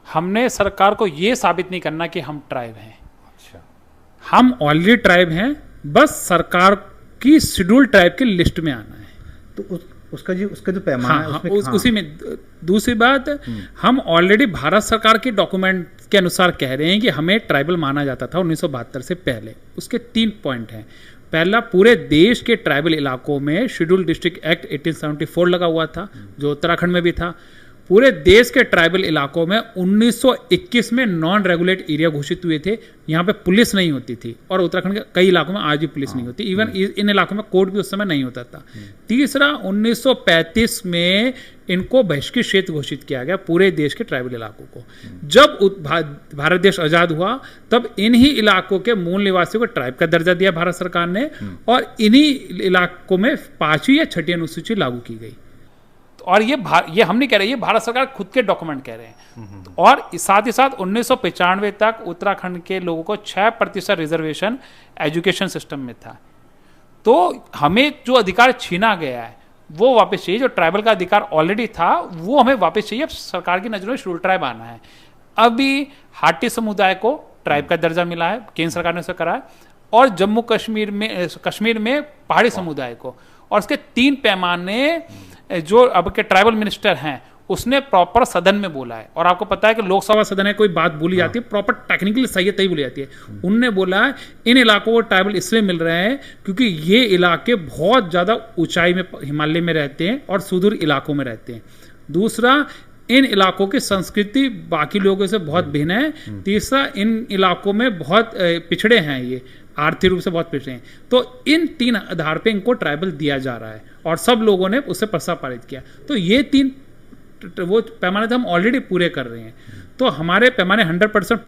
हमने सरकार को ये साबित नहीं करना कि हम ट्राइब हैं। अच्छा, हम ऑलरेडी ट्राइब हैं, बस सरकार की शेड्यूल ट्राइब की लिस्ट में आना है। तो उसका जो पैमाना हाँ, है हाँ, उसमें, उसी में दूसरी बात, हम ऑलरेडी भारत सरकार के डॉक्यूमेंट के अनुसार कह रहे हैं कि हमें ट्राइबल माना जाता था 1972 से पहले। उसके 3 पॉइंट हैं। पहला, पूरे देश के ट्राइबल इलाकों में शेड्यूल डिस्ट्रिक्ट एक्ट 1874 लगा हुआ था, जो उत्तराखंड में भी था। पूरे देश के ट्राइबल इलाकों में 1921 में नॉन रेगुलेट एरिया घोषित हुए थे। यहाँ पे पुलिस नहीं होती थी, और उत्तराखंड के कई इलाकों में आज भी पुलिस नहीं होती। इवन इन इलाकों में कोर्ट भी उस समय नहीं होता था। तीसरा, 1935 में इनको बहिष्कृत क्षेत्र घोषित किया गया पूरे देश के ट्राइबल इलाकों को। जब भारत देश आजाद हुआ तब इन्हीं इलाकों के मूल निवासियों को ट्राइब का दर्जा दिया भारत सरकार ने, और इन्हीं इलाकों में 5वीं या 6ठी अनुसूची लागू की गई। और ये हम नहीं कह रहे, ये भारत सरकार खुद के डॉक्यूमेंट कह रहे हैं। और साथ ही साथ 1995 तक उत्तराखंड के लोगों को 6% रिजर्वेशन एजुकेशन सिस्टम में था। तो हमें जो अधिकार छीना गया है वो वापस चाहिए। जो ट्राइबल का अधिकार ऑलरेडी था वो हमें वापस चाहिए। अब सरकार की नजरों में शेड्यूल ट्राइब आना है। अभी हाटी समुदाय को ट्राइब का दर्जा मिला है, केंद्र सरकार ने उसे करा है, और जम्मू कश्मीर में पहाड़ी समुदाय को। और इसके 3 पैमाने जो अब के ट्राइबल मिनिस्टर हैं उसने प्रॉपर सदन में बोला है। और आपको पता है कि लोकसभा सदन है, कोई बात बोली जाती है प्रॉपर टेक्निकली सही है तभी बोली जाती है। उनने बोला है इन इलाकों को ट्राइबल इसलिए मिल रहे हैं क्योंकि ये इलाके बहुत ज़्यादा ऊंचाई में हिमालय में रहते हैं और सुदूर इलाकों में रहते हैं। दूसरा, इन इलाकों की संस्कृति बाकी लोगों से बहुत भिन्न है। तीसरा, इन इलाकों में बहुत पिछड़े हैं, ये आर्थिक रूप से बहुत पिछड़े हैं। तो इन 3 आधार पे इनको ट्राइबल दिया जा रहा है, और सब लोगों ने उससे प्रस्ताव पारित किया। तो ये 3 वो पैमाने तो हम ऑलरेडी पूरे कर रहे हैं। तो हमारे पैमाने 100%